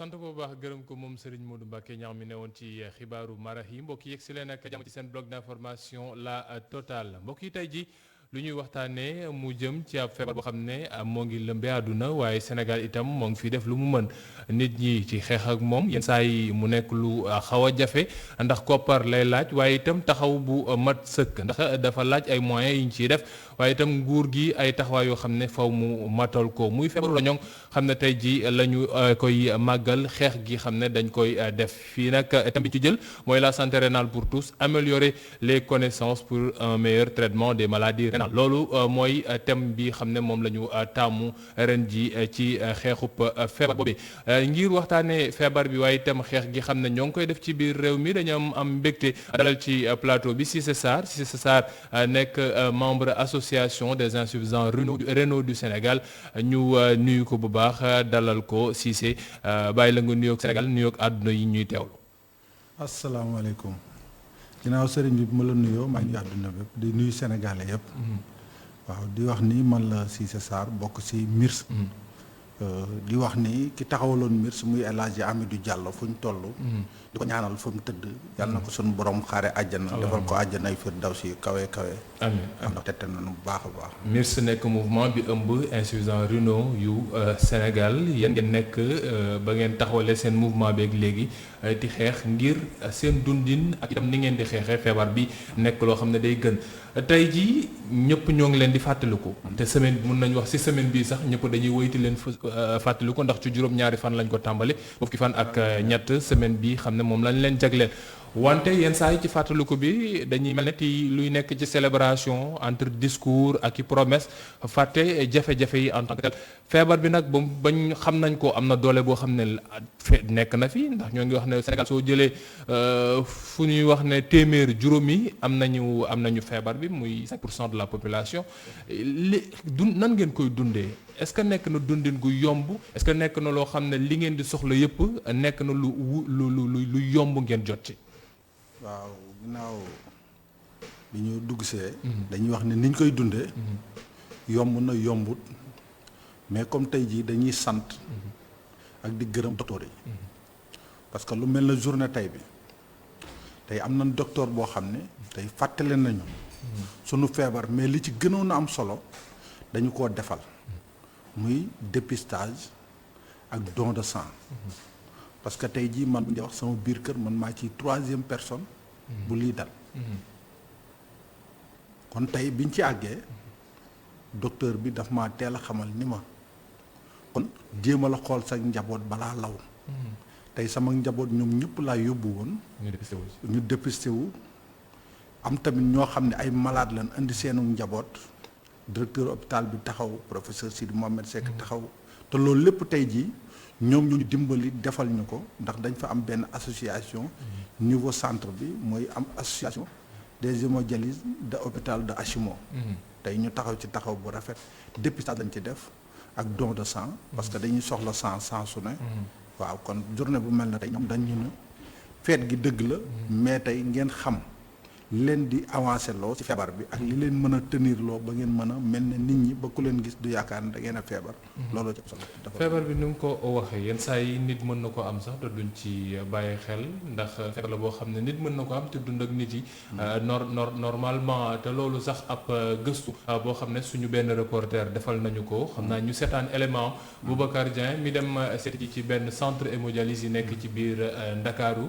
sant bu baax gërëm ko moom Serigne Modou Mbacké ñax mi ne woon ci xibaaru marax yi mbokk yi yegg si leen ak jàmm ci seen bloc d'information la totale mbokk yi tey ji lu ñuy waxtaanee mu jëm ci ab feebar boo xam ne moo ngi lëmbee àdduna waaye Sénégal itam moo ngi fi def lu mu mën nit ñi ci xeex ak moom yenn saa yi mu nekk lu xaw a jafe ndax koppar lay laaj waaye itam taxaw bu mat sëkk ndax dafa laaj ay moyens yi ñu ciy def waaye itam nguur gi ay taxawaay yoo xam ne faw mu matal ko muy feebaru roñoŋ xam ne tey ji la ñu koy màggal xeex gi xam ne dañ koy def fii nag thème bi ci jël mooy la santé rénale pour tous améliorer les connaissances pour un meilleur traitement des maladies rénales loolu mooy thème bi xam ne moom la ñu taamu ren ji ci xeexub feebar boobu ngir waxtaanee feebar bi waaye itam xeex gi xam ne ñoo ngi koy def ci biir réew mi dañu am mbégte dalal ci plateau bi Cissé Sarr nekk membre association des insuffisants rénaux du Sénégal ñu nuyu ko bu baax dalal ko Cissé bàyyi la nga nuyoog Sénégal nuyoog àdduna yi ñuy teewlu. asalaamaaleykum ginnaaw sëriñ bi bu ma la nuyoo maa ngi àdduna bépp di nuyu Sénégalais yëpp. waaw di wax ni man la Cissé Sarr bokk ci MIRS. di wax ni ki taxawaloon MIRS muy El Hadji Amidou Diallo fu ñu toll. di ko ñaanal fa mu tëdd. yàlla na ko sunu borom xaare àjjana. defal ko àjjana ay firdawsi kawe kawe. amiin ndax tette nañu bu baax a baax. MIRS nekk mouvement bi ëmb insuffisants rénaux yu Sénégal yéen ngeen nekk ba ngeen taxawalee seen mouvement beeg léegi di xeex ngir seen dundin ak itam ni ngeen di xeexee feebar bi nekk loo xam ne day gën. tey jii ñëpp ñoo ngi leen di fàttaliku te semaine mun nañu wax ci semaine bii sax ñëpp dañuy woyti leen fàttaliku ndax ci juróom-ñaari fan lañ ko tàmbali fukki fan ak ñett semaine bii xam ne moom lañ leen jagleel wante yenn saa yi ci fàttaliku bi dañuy mel ne ti luy nekk ci célébration entre discours ak i promesse fàtte jafe-jafe yi en tant que tel feebar bi nag bañ xam nañ ko am na doole boo xam ne nekk na fi ndax ñoo ngi wax ne Sénégal soo jëlee fu ñuy wax ne téeméer juróomi am nañu feebar bi muy 5% de la population nan ngeen koy dundee est-ce que nekk na dundin gu yomb est-ce que nekk na loo xam ne li ngeen di soxla yëpp nekk na lu yomb ngeen jot ci. waaw ginnaaw bi ñu dugg see. dañuy wax ne niñ koy dundee. yomb na yombut mais comme tey jii dañuy sant. ak di gërëm docteur yi. parce que lu mel na journée tey bi tey am nañ docteur boo xam ne tey fàttale nañu. sunu feebar mais li ci gënoon a am solo dañu koo defal. muy dépistage ak don de sang. parce que tey jii man bu ñu wax sama biir kër man maa ci 3e personne. bu lii dal. kon tey biñ ci àggee docteur bi daf maa teel a xamal ni ma kon jéem a la xool sa njaboot balaa law. tey sama njaboot ñoom ñëpp laa yóbbu woon. ñu dépisté wu am tamit ñoo xam ne ay malade lañ indi seenu njaboot directeur hôpital bi taxaw professeur Sidi Mohamed Seck taxaw te loolu lépp tey jii. ñoom ñu dimbali defal ñu ko ndax dañ fa am benn association niveau centre bi mooy am association des hémodialyses de hôpital de Achimo. tey ñu taxaw ci taxaw bu rafet dépistage lañ ci def ak don de sang parce que dañuy soxla sang su ne. waaw kon journée bu mel na tey ñoom dañ ñu ne feet gi dëgg la mais tey ngeen xam li leen di avancé loo ci feebar bi ak li leen mën a tenir loo ba ngeen mën a mel ne nit ñi ba ku leen gis du yaakaar ne da ngeen a feebar. looloo ci solo. feebar bi ni nga ko waxee yenn saa yi nit mën na ko am sax te duñ ci bàyyi xel ndax feebar la boo xam ne nit mën na ko am te dund ak nit yi. normalement te loolu sax ab gëstu boo xam ne suñu benn reporter defal nañu ko xam naa ñu seetaan élément Boubacar Dieng mi dem seeti ci benn centre hémodialyse yi nekk ci biir Ndakaaru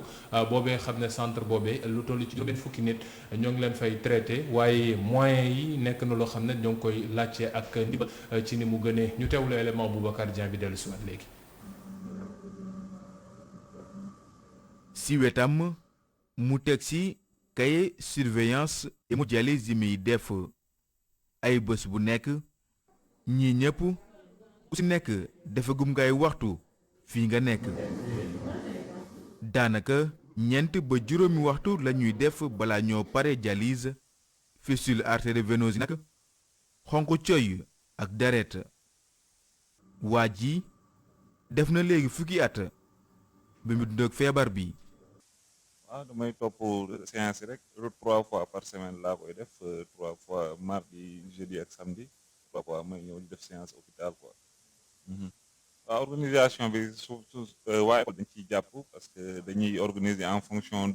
boobee xam ne centre boobee lu toll ci benn fukki nit. ñoo ngi leen fay traité waaye moyens yi nekk na loo xam ne ñoo ngi koy laajte ak ndimbal ci ni mu gënee ñu teewlu élément Boubacar Dieng bi dellu si waat léegi. si wetam mu teg si cahier surveillance hémodialyse yi muy def ay bés bu nekk ñii ñëpp ku si nekk defagum ngay waxtu fii nga nekk daanaka. ñeent ba juróomi waxtu la ñuy def balaa ñoo pare dialyse fistule artério-veineuse yi nag xonq coy ak deret waa ji def na léegi fukki at bi mu dund ak feebar bi. waaw damay topp séance yi rek 3 fois par semaine laa koy def 3 fois mardi jeudi ak samedi 3 fois may ñëw di def séance hôpital quoi. waaw organisation bi surtout waa école dañ ciy jàpp parce que dañuy organiser en fonction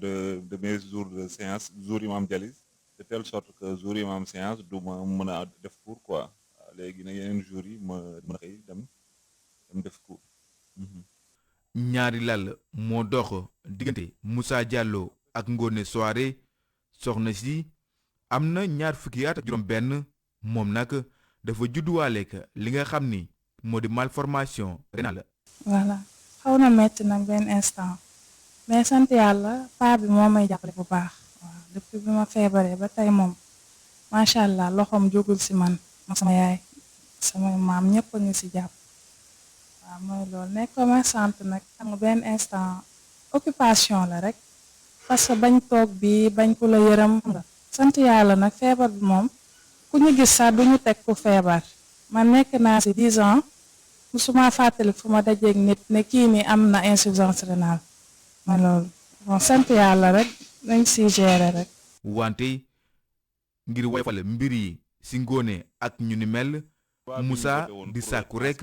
de mes jours de séance jours yi ma am dialyse de telle sorte que jours yi ma am séance du ma mën a def cours quoi waaw léegi nag yeneen jours yi ma mën a xëy dem def cours. ñaari lal moo dox diggante Moussa Diallo ak Ngoné Soare soxna si am na 20 at ak juróom benn moom nag dafa judduwaaleek li nga xam ni moo di malformation rénale. voilà xaw na metti nag benn instant mais sant yàlla paa bi moo may jàppale bu baax waaw depuis bi ma feebaree ba tey moom macha allah loxoom jógul si man sama yaay sama maam ñëpp a ngi si jàpp waaw mooy loolu nekk commerçante nag xam nga benn instant occupation la rek parce que bañ toog bi bañ ku la yërëm nga sant yàlla nag feebar bi moom ku ñu gis sax duñu teg ku feebar man nekk naa si 10 ans musuma fàttali fu ma dajeeg nit ne kii ni am na insuffisance rénale ma loolu bon sant yàlla rek nañ si gérer rek. wante ngir woyofal mbir yi si Ngoné ak ñu ni mel Moussa di sàkku rek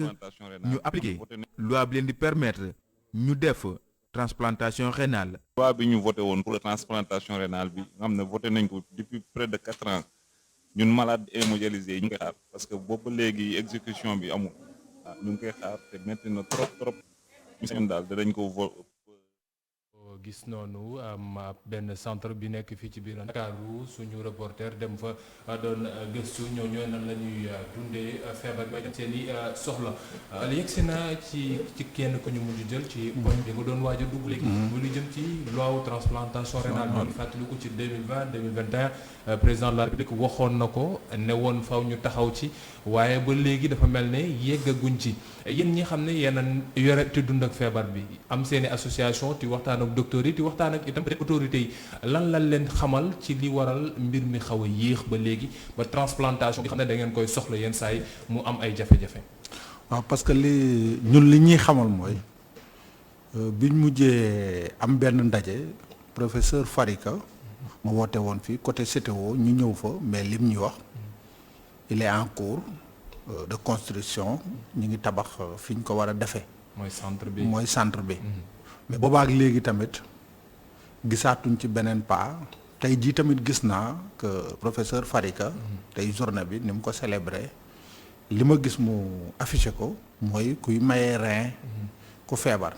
ñu appliquer loi bi leen di permettre ñu def transplantation rénale. loi bi ñu voté woon pour la transplantation rénale bi nga xam ne voté nañ ko depuis près de 4 ans ñun malades hémodialysés yi ñu ngi koy xaar parce que boobu léegi exécution bi amul waaw ñu ngi koy xaar te métti na trop ñu seen daal danañ ko gis noonu am benn centre bi nekk fii ci biir Ndakaaru suñu reporter dem fa doon gëstu ñooñu nan la ñuy dundee feebar ba seen i soxla yegsi na ci kenn ku ñu mujj jël ci poñ bi nga doon waaj a dugg léegi mu lu jëm ci loi transplantation rénale ñoo ngi fàttaliku ci 2020 2021 président de la République waxoon na ko ne woon faw ñu taxaw ci waaye ba léegi dafa mel ne yeggaguñ ci yéen ñi xam ne yéen a yore te dund ak feebar bi am seen i association ti waxtaan ak docteur yi ti waxtaan ak itam autorités yi lan lañ leen xamal ci li waral mbir mi xaw a yéex ba léegi ba transplantation bi xam ne da ngeen koy soxla yenn saa yi mu am ay jafe-jafe. waaw parce que li ñuy xamal mooy biñ mujjee am benn ndaje professeur Farika ma woote woon fii côté CTO ñu ñëw fa mais lim ñuy wax il est en cours de construction ñu ngi tabax fi ñu ko war a defee. mooy centre bi. mais boobaak léegi tamit gisaatuñ ci beneen pas tey jii tamit gis naa que professeur Farika tey journée bi ni mu ko célébré li ma gis mu affiché ko mooy kuy mayee rein ku feebar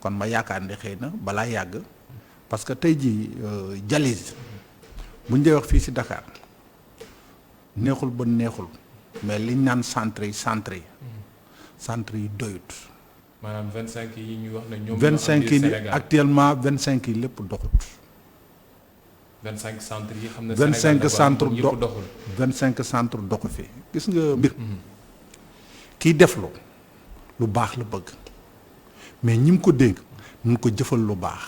kon ma yaakaar ne xëy na balaa yàgg parce que tey jii dialyse buñ dee wax fii ci Dakar neexul ba neexul mais liñ naan centre yi doyut. maanaam 25 yi ñuy wax ne ñoom 25 yi actuellement 25 yi lépp doxut. 25 centres yi xam ne 25 centres doxul 25 centres doxu fi gis nga mbir. kiy def lu baax la bëgg mais ñi mu ko dénk ñu ko jëfal lu baax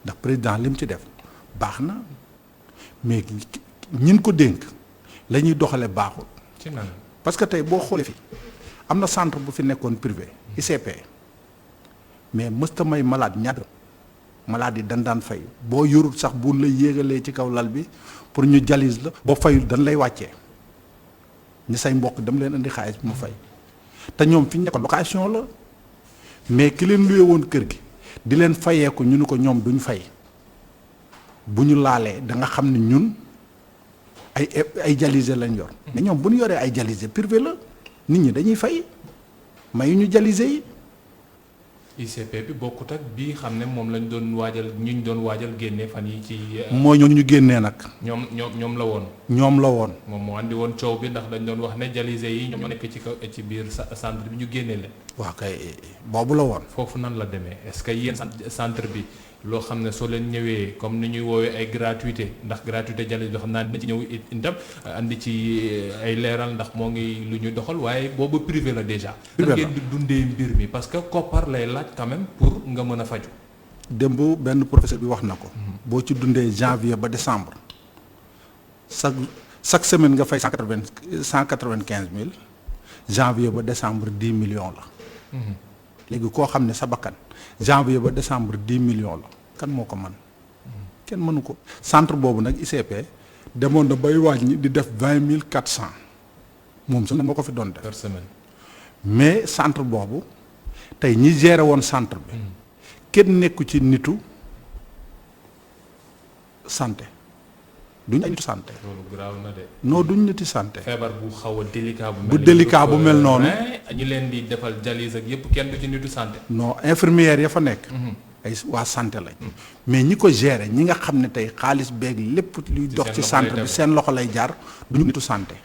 ndax président li mu ci def baax na mais ñin ko dénk la ñuy doxale baaxul. ci nan parce que tey boo xoolee fi am na centre bu fi nekkoon privé ICP mais mësta may malade ñaata malade yi dañ daan fay boo yorul sax bu la yéegalee ci kaw lal bi pour ñu dialyse la boo fayul dañ lay wàccee ñi say mbokk dem leen indi xaalis bi mu fay te ñoom fi ñu nekkoon location la mais ki leen luye woon kër gi di leen fayee ko ñu ni ko ñoom duñ fay bu ñu laalee da nga xam ne ñun ay dialysé lañ yor. mais ñoom bu ñu yoree ay dialysé privé la nit ñi dañuy fay may ñu dialysé yi. ICP bi bokkut ak bii xam ne moom lañ doon waajal ñu doon waajal génne fan yi ci. mooy ñooñu ñu génnee nag. ñoom la woon. ñoom la woon. moom moo andi woon coow bi ndax dañ doon wax ne dialysé yi ñoo nekk ci kaw ci biir centre bi ñu génne leen. waaw kay boobu la woon. foofu nan la demee est-ce que yéen centre bi loo xam ne soo leen ñëwee comme ni ñuy woowee ay gratuité ndax gratuité dialyse bi xam naa dina ci ñëw itam andi ci ay leeral ndax moo ngi lu ñuy doxal waaye boobu privé la déjà. nan ngeen di dundee mbir mi parce que koppar lay laaj quand même pour nga mën a faju. démb benn professeur bi wax na ko. boo ci dundee janvier ba décembre chaque semaine nga fay 195 000 janvier ba décembre 10 millions la. léegi koo xam ne sa bakkan janvier ba décembre 10 millions la kan moo ko mën. kenn mënu ko centre boobu nag ICP demoon na bay wàññi di def 20 400 moom sax moo ko fi doon def. par semaine. mais centre boobu tey ñi géré woon centre bi kenn nekku ci nitu santé duñ ay nitu santé. loolu garaaw na de. non duñ niti santé. feebar bu xaw a délicat bu délicat bu mel noonu. ñu leen di defal dialyse ak yëpp kenn du ci nitu santé. non infirmière ya fa nekk. ay waa santé lañ. mais ñi ko gérer ñi nga xam ne tey xaalis beeg lépp luy dox ci centre bi seen loxo lay jaar duñu nitu santé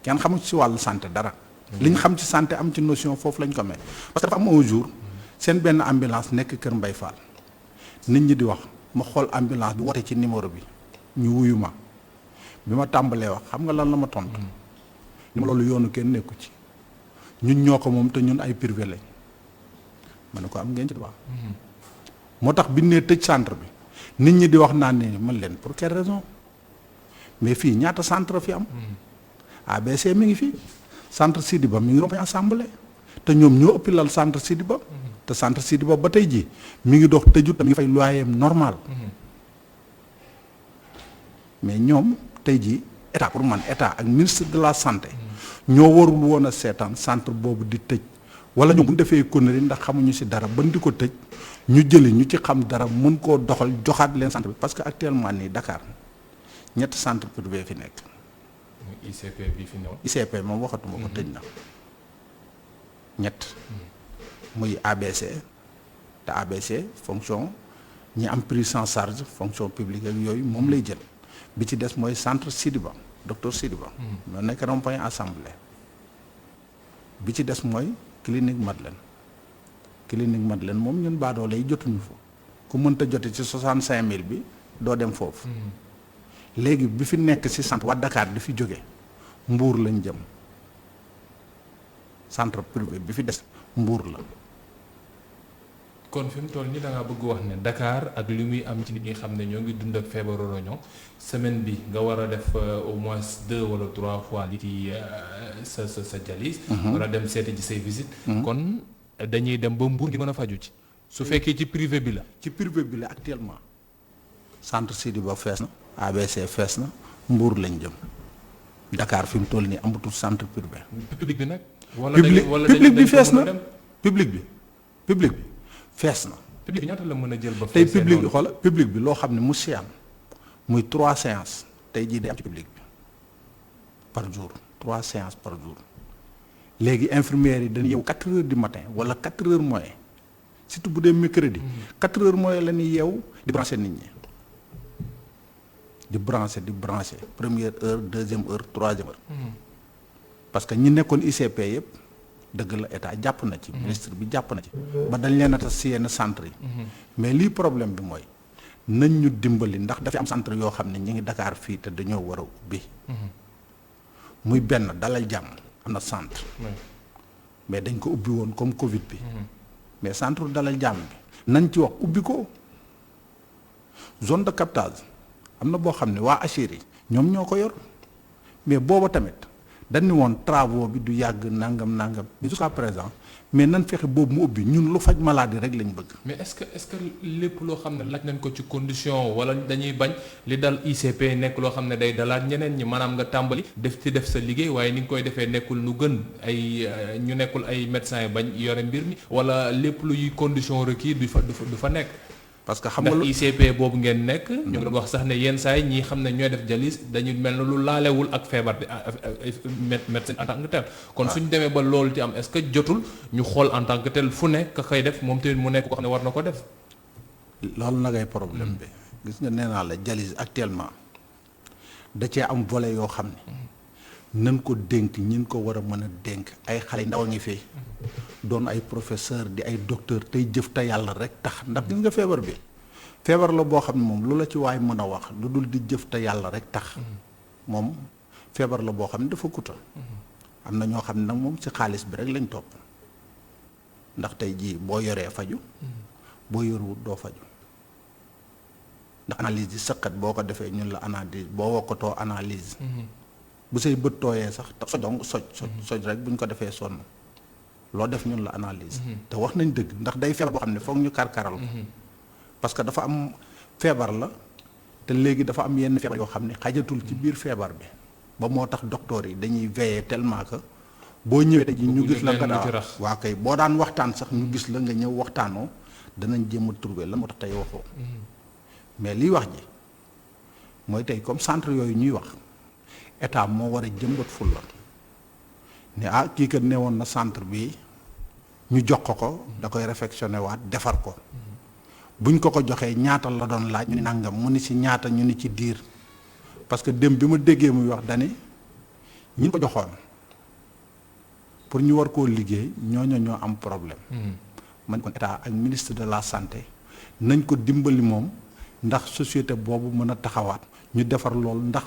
kenn xamu ci wàllu santé dara. liñ xam ci santé am ci notion foofu lañ ko may parce que dafa am un jour seen benn ambulance nekk Kër Mbay Fall nit ñi di wax ma xool ambulance bi woote ci numéro bi ñu wuyu ma bi ma tàmbalee wax xam nga lan la ma tontu. li ma loolu yoonu kenn nekku ci ñun ñoo ko moom te ñun ay privé lañ ma ne ko am ngeen ci droit. moo tax bi nee tëj centre bi nit ñi di wax naan ne man leen pour quelle raison mais fii ñaata centre fi am. ABC mi ngi fii centre Sidiba mi ngi romb assemblée te ñoom ñoo ëppi lal centre Sidiba. te centre Sidiba ba tey jii mi ngi dox tëjut te mi ngi fay loyer normal. mais ñoom tey jii état pour man état ak ministre de la santé. ñoo warul woon a seetaan centre boobu di tëj. wala ñoom bu ñu defee connerie ndax xamuñu ci dara ban di ko tëj ñu jëli ñu ci xam dara mën koo doxal joxaat leen centre bi parce que actuellement nii Dakar ñetti centre privé fi nekk. ICP bi fi ñëw. ICP moom waxatuma ko tëj na ñett muy ABC te ABC fonction ñi am prise en charge fonction publique ak yooyu moom lay jël bi ci des mooy centre Sidiba docteur Sidiba. moo nekk rond-point assemblée bi ci des mooy clinique Madeleine moom ñun baadoo lay jotuñu fa ku mënta jote ci 65000 bi doo dem foofu. léegi bi fi nekk ci centre waa Dakar di fi jóge Mbour lañ jëm centre privé bi fi des Mbour la. kon fi mu toll nii da ngaa bëgg wax ne Dakar ak li muy am ci nit ñi xam ne ñoo ngi dund ak feebaru roño semaine bi nga war a def au moins 2 wala 3 fois li ci sa dialyse. war a dem seeti ci say visite. kon dañuy dem ba Mbour ngir mën a faju ci. su fekkee ci privé bi la. ci privé bi la actuellement centre Sidiba fees na. ABC fees na Mbour lañ jëm Dakar fi mu toll nii amatul centre privé. public bi nag. public bi fees na public bi fees na. public bi ñaata la mën a jël ba. tey public bi xoola public bi loo xam ne mu si am muy 3 séances tey jii day am ci public bi par jour 3 séances par jour léegi infirmières yi dañuy yeewu 4 heures du matin wala 4 heures moins surtout bu dee mercredi. 4 heures moins la ñuy yeewu di brancher nit ñi. di brancher première heure deuxième heure troisième heure. parce que ñi nekkoon ICP yëpp dëgg la état jàpp na ci. ministre bi jàpp na ci. ba dañ leen a tas si yenn centre yi. mais lii problème bi mooy nañ ñu dimbali ndax dafa am centre yoo xam ne ñu ngi Dakar fii te dañoo war a ubbi. muy benn dalal jàmm am na centre. mais dañ ko ubbi woon comme Covid bi. mais centre dalal jàmm bi nañ ci wax ubbi ko zone de captage. am na boo xam ne waa Achir yi ñoom ñoo ko yor mais booba tamit dañ ni woon travaux bi du yàgg nangam mais jusqu'à présent mais nan fexe boobu mu ubbi ñun lu faj maladie rek lañ bëgg. mais est-ce que lépp loo xam ne laaj nañ ko ci condition wala dañuy bañ li dal ICP nekk loo xam ne day dalaat ñeneen ñi maanaam nga tàmbali def sa liggéey waaye ni nga koy defee nekkul nu gën ay ñu nekkul ay médecins bañ yore mbir mi wala lépp luy condition requis du fa nekk. parce que xam nga ndax ICP boobu ngeen nekk. ñu ngi wax sax ne yenn saa yi ñii xam ne ñooy def dialyse dañu mel ne lu laalewul ak feebar bi médecine en tant que tel. kon suñ demee ba loolu ci am est-ce que jotul ñu xool en tant que tel fu nekk ka koy def moom tamit mu nekk ko xam ne war na ko def. loolu nag ay problème bi gis nga nee naa la dialyse actuellement da cee am volet yoo xam ne nan ko dénk ñin ko war a mën a dénk ay xale ndaw a ngi fi doon ay professeur di ay docteur tey jëf te yàlla rek tax ndax gis nga feebar bi feebar la boo xam ne moom lu la ci waay mën a wax lu dul di jëf te yàlla rek tax moom feebar la boo xam ne dafa kuta am na ñoo xam ne nag moom ci xaalis bi rek lañ topp ndax tey jii boo yoree faju boo yoruwut doo faju ndax analyse yi sëqat boo ko defee ñun la analyse boo wokkatoo analyse bu say bët tooyee sax soj donc soj rek bu ñu ko defee sonn loo def ñun la analyse te wax nañ dëgg ndax day feebar boo xam ne foog ñu karkaral ko parce que dafa am feebar la te léegi dafa am yenn feebar yoo xam ne xajatul ci biir feebar bi ba moo tax docteur yi dañuy veiller tellement que boo ñëwee tey ji ñu Bëgguñu gis la nga leen lu ci daa rax. waa kay boo daan waxtaan sax ñu gis la nga ñëw waxtaanoo danañ jéem a trouver lan moo tax tey waxoo mais liy wax ji mooy tey comme centre yooyu ñuy wax état moo war a jëmbat fulla ne ah kii kat ne woon na centre bi ñu jox ko da koy réfectionné waat defar ko buñ ko joxee ñaata la doon laaj ñu ni nangam mu ni ci ñaata ñu ni ci diir parce que dem bi ma déggee muy wax dani ñi ko joxoon pour ñu war koo liggéey ñooñu ñoo am problème man kon état ak ministre de la santé nañ ko dimbali moom ndax société boobu mën a taxawaat ñu defar loolu ndax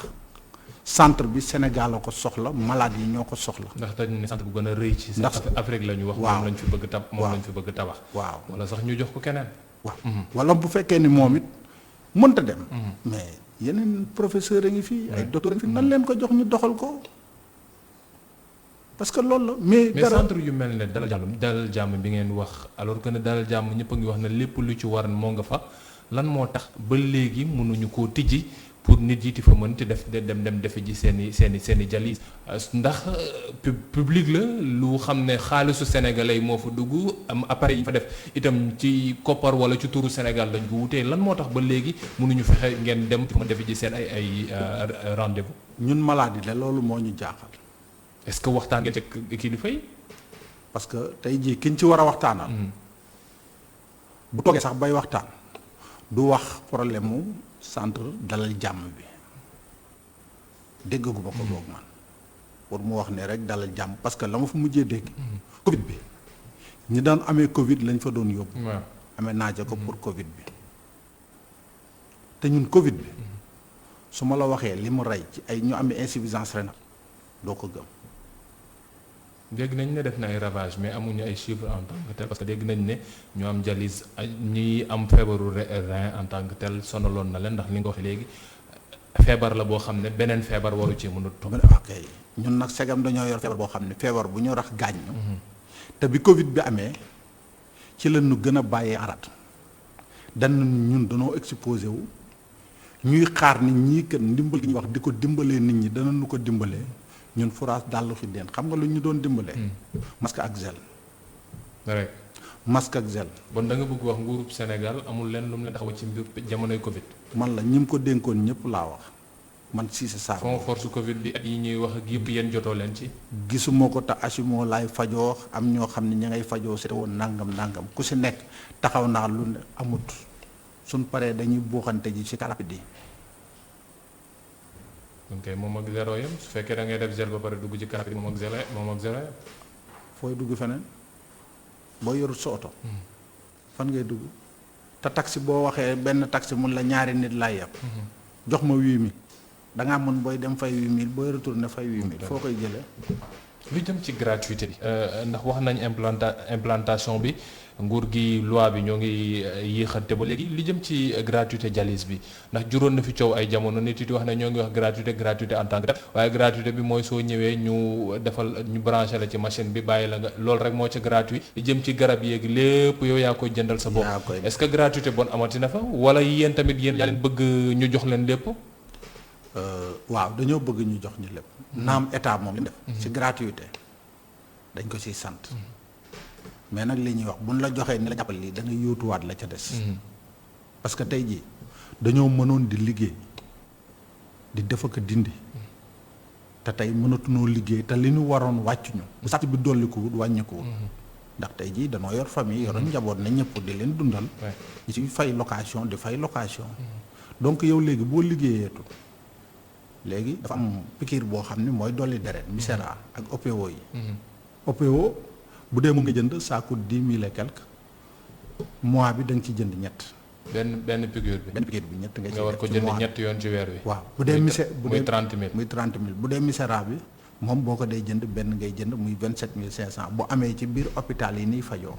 centre bi Sénégal la ko soxla malade yi ñoo ko soxla. ndax dañu ne centre bu gën a rëy ci. ndax Afrique la ñu wax. waaw moom lañ fi bëgg tab moom lañ fi bëgg tabax. waaw wala sax ñu jox ko keneen. waaw wala bu fekkee ni moom it mënta dem. mais yeneen professeur a ngi fi. ay docteur a ngi fi nan leen ko jox ñu doxal ko parce que loolu la. mais dara centre yu mel ne dalal jàmm bi ngeen wax alors que ne dalal jàmm ñëpp a ngi wax ne lépp lu ci war moo nga fa lan moo tax ba léegi mënuñu koo tijji pour nit yi di fa mën te def dem defe ji seen i jalis ndax public la lu xam ne xaalisu sénégalais moo fa dugg am appareil yi fa def itam ci koppar wala ci turu Sénégal lañ ko wutee lan moo tax ba léegi mënuñu fexe ngeen dem fa defe ji seen ay rendez-vous. ñun maladie la loolu moo ñu jaaxal. est-ce que waxtaan ngeen ci kilifa yi. parce que tey jii kiñ ci war a waxtaanal. bu toogee sax bay waxtaan du wax problème mu centre dalal jàmm bi déggaguma ko boog man pour mu wax ne rek dalal jàmm parce que la ma fa mujjee dégg. Covid bi ñi daan amee Covid lañ fa doon yóbbu. waaw amee naaja ko pour Covid bi te ñun Covid bi su ma la waxee li mu rey ci ay ñu amee insuffisance rénale doo ko gëm. dégg nañ ne def na ay ravage mais amuñu ay chiffres en tant que tel parce que dégg nañ ne ñu am dialyse ñi am feebaru rein en tant que tel sonaloon na leen ndax li nga wax léegi feebar la boo xam ne beneen feebar waru ci mën a topp. ok ñun nag segam dañoo yor feebar boo xam ne feebar bu ñu rax gaañ ñu te bi Covid bi amee ci la ñu gën a bàyyee arat dan ñun dañoo exposé wu ñuy xaar nit ñi kat ndimbal gi ñu wax di ko dimbalee nit ñi dana nu ko dimbalee ñun forage dàllu fi deen xam nga lu ñu doon dimbalee. masque ak gel. rek masque ak gel. bon da nga bëgg wax nguurub Sénégal amul leen lu mu leen taxaw ci mbir jamonoy Covid. man la ñi mu ko dénkoon ñëpp laa wax man Cissé Sarr. fond force Covid bi at yi ñuy wax ak yëpp yéen jotoo leen ci. gisuma ko te asimo laay fajoo am ñoo xam ne ña ngay fajoo si woon nangam ku si nekk taxaw naa lu ne amut suñ paree dañuy buuxante ji ci karab di. ok moom ak zéro yam su fekkee da ngay def gel ba pare dugg ci kanam moom ak zéro fooy dugg feneen boo yorut sa oto fan ngay dugg te taxi boo waxee benn taxi mun la ñaari nit laay yàpp jox ma 8000 dangaa mën booy dem fay 8000 booy retourné fay 8000 foo koy jëlee. lu jëm ci gratuité bi ndax wax nañ implantation bi nguur gi loi bi ñoo ngi yéexante ba léegi li jëm ci gratuité dialyse bi ndax juróon na fi coow ay jamono nit yi di wax ne ñoo ngi wax gratuité en tant que tel waaye gratuité bi mooy soo ñëwee ñu defal ñu branché la ci machine bi bàyyi la nga loolu rek moo ci gratuit li jëm ci garab yeeg lépp yow yaa koy jëndal sa bopp. est-ce que gratuité bon amati na fa wala yéen tamit yéen yaa leen bëgg ñu jox leen lépp. waaw dañoo bëgg ñu jox ñu lépp. naam état moom li def. ci gratuité dañ ko ciy sant. mais nag li ñuy wax buñ la joxee ni la jàppal lii da nga yóotuwaat la ca des. parce que tey jii dañoo mënoon di liggéey di def ak dindi. te tey mënatunoo liggéey te li ñu waroon wàccuñu. bu sàcc bi dolli ko wut wàññi ko wut. ndax tey jii dañoo yor famille yoroon njaboot na ñëpp di leen dundal. ñu ci fay location di fay location. donc yow léegi boo liggéeyeetu léegi dafa am piqûre boo xam ne mooy dolli deret Misera ak OPO yi. OPO bu dee mu nga jënd ça coûte 10 000 et quelque mois bi da nga ci jënd ñett. benn piqûre bi. benn piqûre bi ñett nga ci nga war ko jënd ñett yoon ci weer wi. waaw bu dee muy 30 000 muy 30 000 bu dee Misera bi moom boo ko dee jënd benn ngay jënd muy 27 500 bu amee ci biir hôpital yi nii fajoo.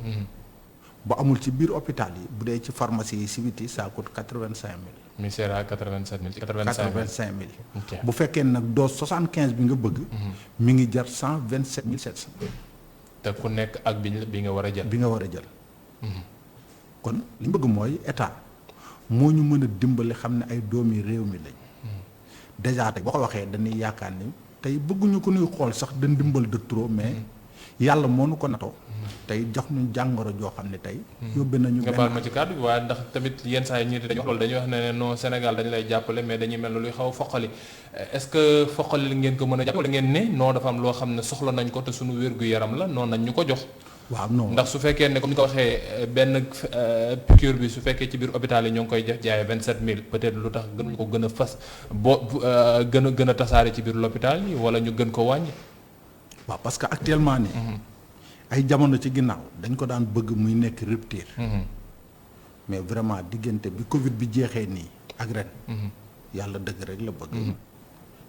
bu amul ci biir hôpital yi bu dee ci pharmacie yi si biti ça coûte 85 000. Misera 87 000 ci 85 000. bu fekkee nag dose 75 bi nga bëgg. mi ngi jar 127 700. te ku nekk ak bi nga war a jël. bi nga war a jël. kon li ñu bëgg mooy état moo ñu mën a dimbali xam ne ay doomi réew mi lañ. déjà tey boo ko waxee dañuy yaakaar ni tey bëgguñu ko nuy xool sax da ndimbal de trop mais yàlla moo nu ko natoo tey jox ñu jàngoro joo xam ne tey yóbbe nañu nga baal ma ci kàddu bi waaye ndax tamit yenn saa yi ñi dañuy wax loolu dañuy wax ne non Sénégal dañu lay jàppale mais dañuy mel ne luy xaw a foqali est-ce que foqali ngeen ko mën a jàppale ngeen ne non dafa am loo xam ne soxla nañ ko te suñu wér-gu-yaram la noonu nañ ñu ko jox waaw non ndax su fekkee ne comme ni ko waxee benn piqûre bi su fekkee ci biir hôpital yi ñoo ngi koy jaayee 27000 peut-être lu tax gën ko gën a fas gën a tasaare ci biir l'hôpital yi wala ñu gën ko wàññi. waaw parce que actuellement nii ay jamono ci ginnaaw dañ ko daan bëgg muy nekk rupture mais vraiment diggante bi Covid bi jeexee nii ak ren yàlla dëgg rek la bëgg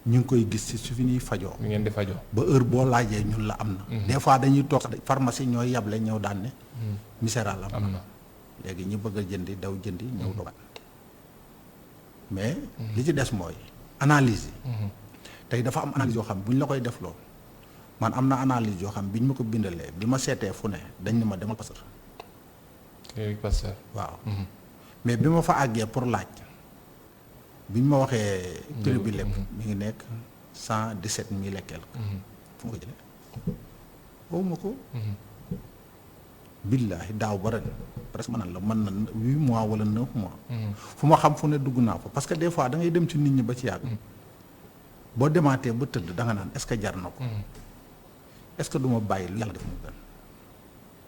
ñu ngi koy gis ci su fi ñuy fajoo mi ngeen di fajoo ba heure boo laajee ñun la am na des fois dañuy toog sax pharmacie ñooy yable ñëw daan ne miséral am na léegi ñu bëgg a jëndi daw jëndi ñëw dogat mais li ci des mooy analyse yi tey dafa am analyse yoo xam bu ñu la koy def loolu man am na analyse yoo xam bi ñu ma ko bindalee bi ma seetee fu ne dañ ne ma demal Pasteur waaw mais bi ma fa àggee pour laaj bi ñu ma waxee prix bi lépp mi ngi nekk 117 000 et quelque fu ma ko jëlee boobu ma ko billaahi daaw ba ren presque mën na 8 mois wala 9 mois fu ma xam fu ne dugg naa fa parce que des fois da ngay dem ci nit ñi ba ci yàgg boo demaatee ba tëdd da nga naan est-ce que jar na ko est-ce que du ma bàyyi lu yàlla def mu gën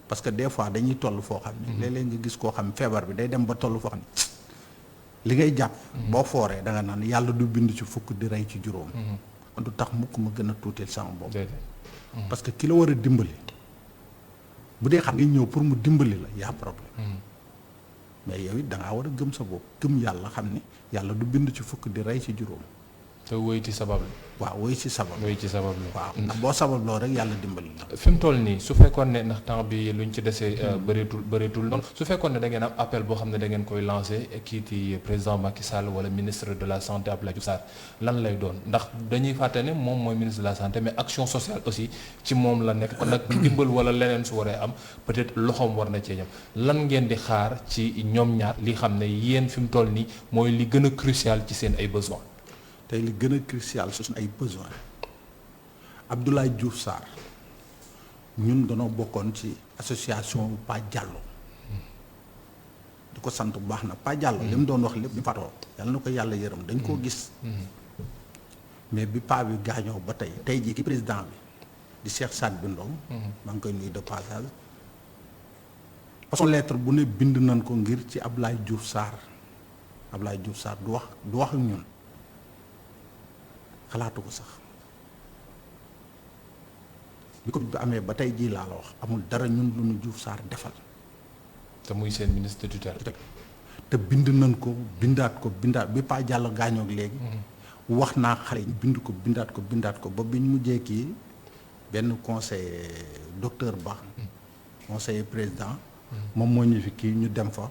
parce que des fois dañuy toll foo xam ne léeg-léeg nga gis koo xam feebar bi day dem ba toll foo xam ne li ngay jàpp boo fooree da nga naan yàlla du bind ci fukk di rey ci juróom kon du tax mukk ma gën a tuuteel sama bopp parce que ki la war a dimbali bu dee xam nga ñëw pour mu dimbali la yaa problème mais yow it da ngaa war a gëm sa bopp gëm yàlla xam ne yàlla du bind ci fukk di rey ci juróom te wéy ci sabab la waaw wéy ci sabab la waaw ndax boo sabab loo rek yàlla dimbali la fi mu toll nii su fekkoon ne ndax temps bi luñ ci desee bëreetul noonu su fekkoon ne da ngeen am appel boo xam ne da ngeen koy lancé kii di président Macky Sall wala ministre de la santé Abdoulaye Diouf Sarr lan lay doon ndax dañuy fàtte ne moom mooy ministre de la santé mais action sociale aussi ci moom la nekk kon nag dimbal wala leneen su waree am peut-être loxoom war na cee ñam lan ngeen di xaar ci ñoom ñaar li xam ne yéen fi mu toll nii mooy li gën a crucial ci seen ay besoins. tey li gën a crucial su suñu ay besoin Abdoulaye Diouf Sarr ñun danoo bokkoon ci association Pa Diallo di ko sant bu baax na Pa Diallo li mu doon wax lépp bi fatoo yàlla na ko yàlla yërëm dañ koo gis mais bi pa bi gaañoo ba tey jii ki président bi di Cheikh Saad Bou Ndong maa ngi koy nuyu de passage façon lettre bu ne bind nañ ko ngir ci Abdoulaye Diouf Sarr du wax ak ñun xalaatu ko sax bi ko bi amee ba tey jii laa la wax amul dara ñun lu ñu Diouf Sarr defal te muy seen ministre de tutelle te bind nañ ko bindaat bi Pa Diallo gaañoo ak léegi wax naa xale yi bind ko bindaat ko ba biñ mujjee kii benn conseiller docteur Ba conseiller président moom moo ñu fi kii ñu dem fa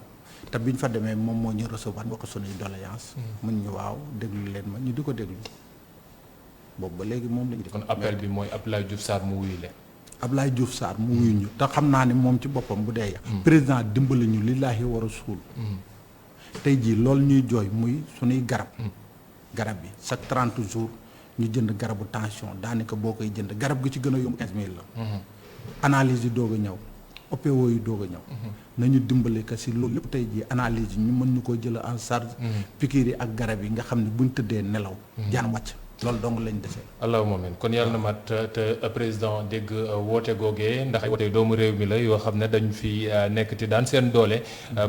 te biñ fa demee moom moo ñu recevoir wax ko sunuy doléance mun ñu waaw déglu leen ma ñu di ko déglu boobu ba léegi moom la ñu def. kon appel bi mooy Abdoulaye Diouf Sarr mu wuyu leen. Abdoulaye Diouf Sarr mu wuyu ñu te xam naa ne moom ci boppam bu dee. président dimbali ñu lillaahi wa rasuul. tey jii loolu ñuy jooy muy sunuy garab. garab bi chaque 30 jours ñu jënd garabu tension daanaka boo koy jënd garab gi ci gën a yomb 15000 la. analyse yi doog a ñëw. OPO yi doog a ñëw. nañu dimbali que si loolu lépp tey jii analyse yi ñu mën ñu ko jël en charge. piqûre yi ak garab yi nga xam ne buñ tëddee nelaw. jaan wàcc. loolu dong lañ desee allahumma amiin kon yàlla na mat te président dégg woote googee ndax ay woote doomu réew mi la yoo xam ne dañ fi nekk ti daan seen doole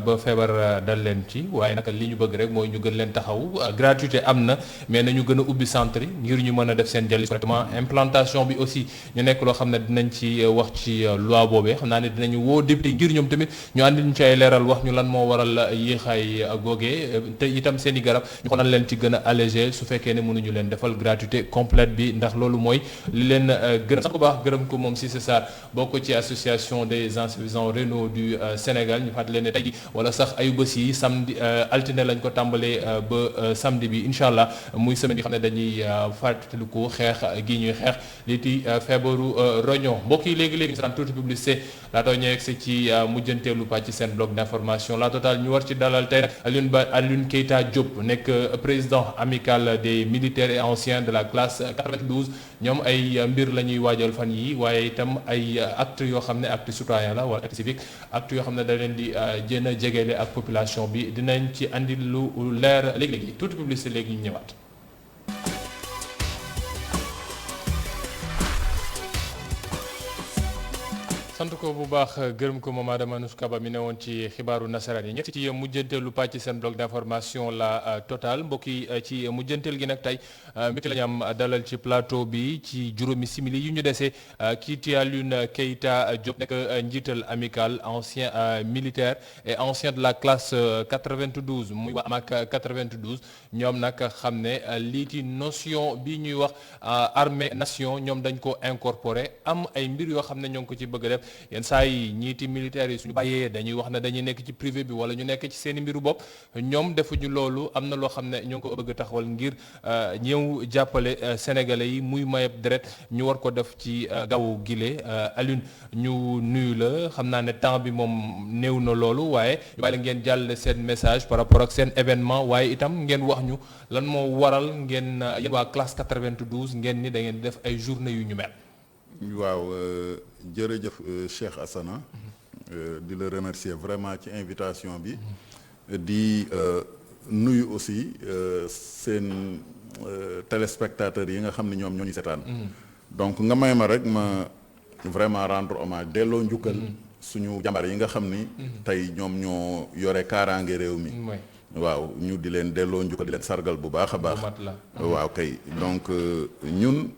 ba feebar dal leen ci waaye nag li ñu bëgg rek mooy ñu gën leen taxaw gratuité am na mais nañu gën a ubbi centre yi ngir ñu mën a def seen dialyse correctement implantation bi aussi ñu nekk loo xam ne dinañ ci wax ci loi boobee xam naa ne dinañu woo député ngir ñoom tamit ñu àndi ñu ci ay leeral wax ñu lan moo waral yéexaay googee te itam seen i garab ñu xoolal leen ci gën a allégé su fekkee ne mënuñu leen defal gratuité complète bi ndax loolu mooy li leen gërëm sax bu baax gërëm ko moom Cissé Sarr bokk ci association des insuffisants rénaux du Sénégal ñu fàttali leen ne tey wala sax ayu bés yi samedi altine lañ ko tàmbalee ba samedi bi incha allah muy semaine yi xam ne dañuy fàttaliku xeex gi ñuy xeex lii di feebaru roño mbokk yi léegi-léegi ñu tuuti publicité laata ñu yegsi ci mujjanteelu pàcc seen bloc d'information la totale ñu war ci dalal tey nag Alioune Keita Diop nekk président amical des militaires et anciens anciens de la classe 92 ñoom ay mbir la ñuy waajal fan yi waaye itam ay acte yoo xam ne acte citoyen la wala acte civique acte yoo xam ne da leen di jën a jegele ak population bi dinañ ci andi lu leer léegi-léegi tuuti publicité léegi ñu ñëwaat. sant ko bu baax gërëm ko moom Adama Anouska Ba mi ne woon ci xibaaru nasaraan yi ñetti ci mujjanteelu pàcc seen bloc d'information la Total mbokk yi ci mujjanteel gi nag tey mbégte la ñu am dalal ci plateau bi ci juróomi simili yu ñu desee kii di Alioune Keita Diop nekk njiital amical ancien militaire et ancien de la classe 92 muy waa AMAC 92 ñoom nag xam ne lii ci notion bi ñuy wax armée nation ñoom dañ ko incorporé am ay mbir yoo xam ne ñoo ngi ko ci bëgg a def yenn saa yi ñiiti militaires yi suñu bàyyee dañuy wax ne dañuy nekk ci privé bi wala ñu nekk ci seen i mbiru bopp ñoom defuñu loolu am na loo xam ne ñoo ngi ko bëgg taxawal ngir ñëw jàppale sénégalais yi muy mayeb deret ñu war ko def ci gaawu gile Alioune ñu nuyu la xam naa ne temps bi moom néew na loolu waaye ñu bàyyi la ngeen jàll seen message par rapport ak seen événement waaye itam ngeen wax ñu lan moo waral ngeen yéen waa classe 92 ngeen ni da ngeen def ay journée yu ñu mel. waaw jërëjëf Cheikh Assana di la remercier vraiment ci invitation bi di nuyu aussi seen téléspectateurs yi nga xam ne ñoom ñoo ñu seetaan donc nga may ma rek ma vraiment rendre hommage delloo njukkal suñu jàmbaar yi nga xam ni tey ñoom ñoo yore kaaraange réew mi waaw ñu di leen delloo njukkal di leen sargal bu baax a baax waaw kay donc ñun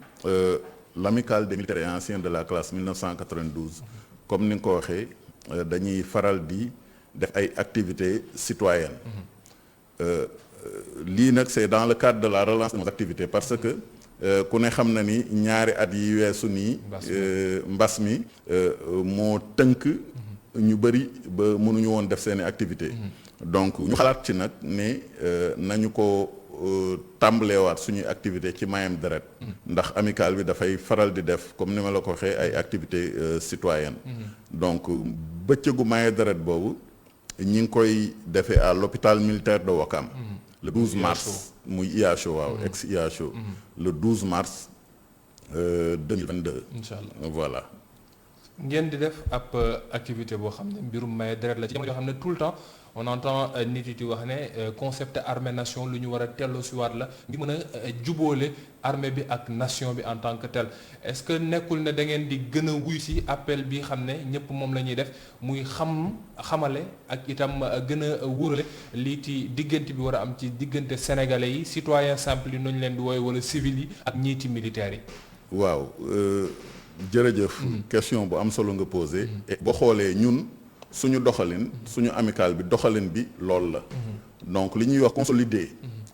l'amicale des militaires et anciens de la classe 1992 comme ni nga ko waxee dañuy faral di def ay activités citoyennes lii nag c'est dans le cadre de la relance de nos activités parce que ku ne xam na ni ñaari at yi weesu nii mbas mi moo tënk ñu bëri ba mënuñu woon def seeni activités donc ñu xalaat ci nag ne nañu ko tàmbaleewaat suñuy activité ci mayam deret ndax amicale bi dafay faral di def comme ni ma la ko waxee ay activités citoyennes donc bëccëgu maye deret boobu ñi ngi koy defee à l'hôpital militaire de Ouakam le 12 mars muy IHO waaw ex IHO le 12 mars 2022 inchallah voilà ngeen di def ab activité boo xam ne mbirum maye deret la ci jamono yoo xam ne tout le temps on entend nit yi di wax ne concept armée nation lu ñu war a tellu si waat la ngir mën a jubóole armée bi ak nation bi en tant que tel est-ce que nekkul ne da ngeen di gën a wuy si appel bi xam ne ñëpp moom la ñuy def muy xamale ak itam gën a wóorale lii ci diggante bi war a am ci diggante sénégalais yi citoyen simple yi nuñ leen di wooye wala civil yi ak ñiiti militaires yi. waaw jërëjëf. question bu am solo nga posé. et boo xoolee ñun. suñu doxalin suñu amical bi doxalin bi loolu la donc li ñuy wax consolider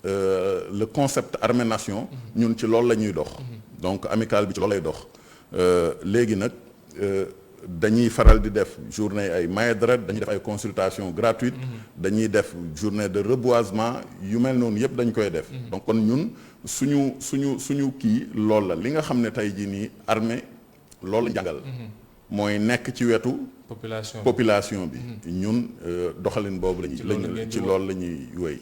le concept armée nation ñun ci loolu la ñuy dox donc amical bi ci loolu lay dox léegi nag dañuy faral di def journée ay maye deret dañuy def ay consultation gratuite dañuy def journée de reboisement yu mel noonu yëpp dañ koy def donc kon ñun suñu kii loolu la li nga xam ne tey jii nii armée loolu la jàngal mooy nekk ci wetu population bi ñun doxalin boobu lañuy ci loolu la ñuy wéy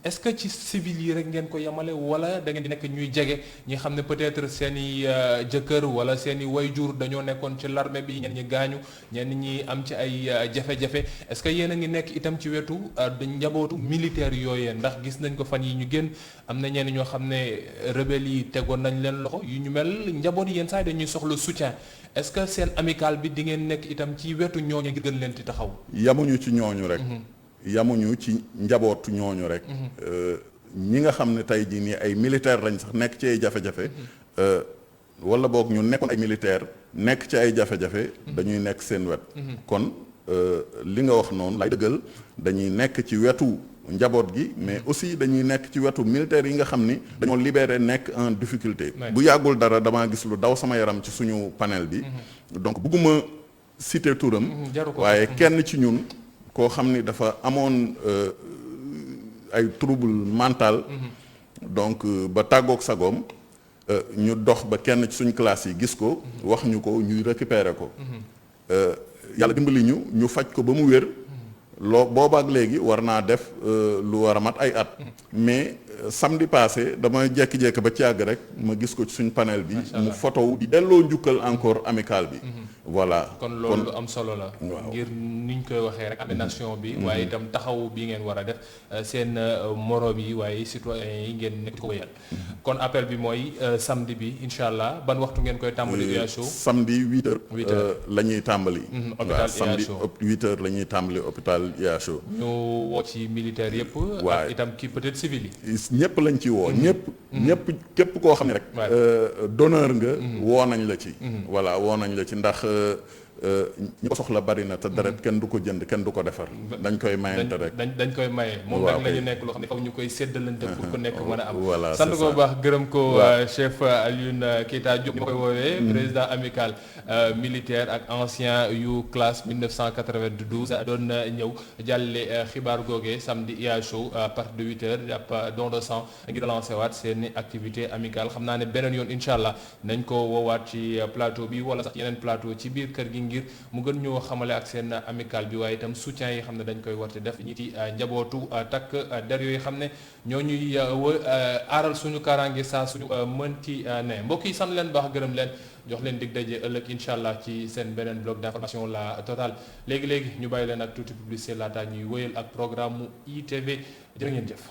est-ce que ci civil yi rek ngeen ko yemale wala da ngeen di nekk ñuy jege ñi xam ne peut-être seen i jëkkër wala seen i wayjur dañoo nekkoon ci l'armée bi ñenn ñi gaañu ñenn ñi am ci ay jafe-jafe est-ce que yéen a ngi nekk itam ci wetu njabootu militaire yooyee ndax gis nañ ko fan yi ñu génn am na ñenn ñoo xam ne rebelles yi tegoon nañ leen loxo yu ñu mel njaboot yi yenn saa yi dañuy soxla soutien est-ce que seen amical bi di ngeen nekk itam ci wetu ñooñu ngir gën leen di taxaw. yamuñu ci ñooñu rek. yamuñu ci njabootu ñooñu rek. ñi nga xam ne tey jii nii ay militaire lañ sax nekk ci ay jafe-jafe. wala boog ñu nekkoon ay militaire nekk ci ay jafe-jafe. dañuy nekk seen wet. kon li nga wax noonu lay dëggal dañuy nekk ci wetu njaboot gi mais aussi dañuy nekk ci wetu militaire yi nga xam ni dañoo libéré nekk en difficulté. bu yàggul dara damaa gis lu daw sama yaram ci suñu panel bi. donc bugguma citer turam. waaye kenn ci ñun koo xam ni dafa amoon ay trouble mental. donc ba tàggoog sagoom ñu dox ba kenn ci suñ classe yi gis ko. wax ñu ko ñuy récupérer ko. yàlla dimbali ñu faj ko ba mu wér. boobaak léegi war naa def lu war a mat ay at mais samedi passé dama jékki-jékki ba ci àgg rek ma gis ko ci suñ panel bi mu photo wu di delloo njukkal encore amical bi voilà kon loolu lu am solo la waaw. ngir niñ koy waxee rek nation bi waaye itam taxaw bi ngeen war a def seen moroom yi waaye citoyens yi ngeen nekk ko wéyal kon appel bi mooy samedi bi incha allah ban waxtu ngeen koy tàmbali IASO samedi 8 heures 8 heures. la ñuy tàmbali hôpital samedi IASO. 8 heures la ñuy tàmbali hôpital IASO ñu woo ci militaire yëpp waaye. ak itam ki peut-être civil yi ñëpp lañ ci woo ñëpp képp koo xam ne rek donneur nga woo nañ la ci voilà woo nañ la ci ndax ñi ko soxla bari na te deret kenn du ko jënd kenn du ko defar dañ koy mayante rek dañ koy maye moom waaw nag la ñu kay. nekk loo xam ne faw ñu koy séddalante pour ku nekk mën a am voilà, sant c'est ko ça. baax gërëm ko waaw. chef Alioune Keita Diop ñu koy woowee président amical militaire ak ancien yu classe 1992 doon ñëw jàlle xibaar googee samedi IASO à partir de 8 heures jàpp don de sang ngir lancé waat seen activité amicale xam naa ne beneen yoon incha allah nañ ko woowaat ci plateau bi wala sax yeneen plateau ci biir kër gi ngir mu gën ñoo xamale ak seen amical bi waaye itam soutien yi xam ne dañ koy war te def ñi ci njabootu takk der yooyu xam ne ñoo ñuy aaral suñu kaaraange saa suñu mënti ne mbokk yi sant leen baax gërëm leen jox leen dig daje ëllëg incha allah ci seen beneen bloc d'information la totale léegi-léegi ñu bàyyi leen ak tuuti publicité laata ñuy wëyal ak programme mu ITV jërë ngeen jëf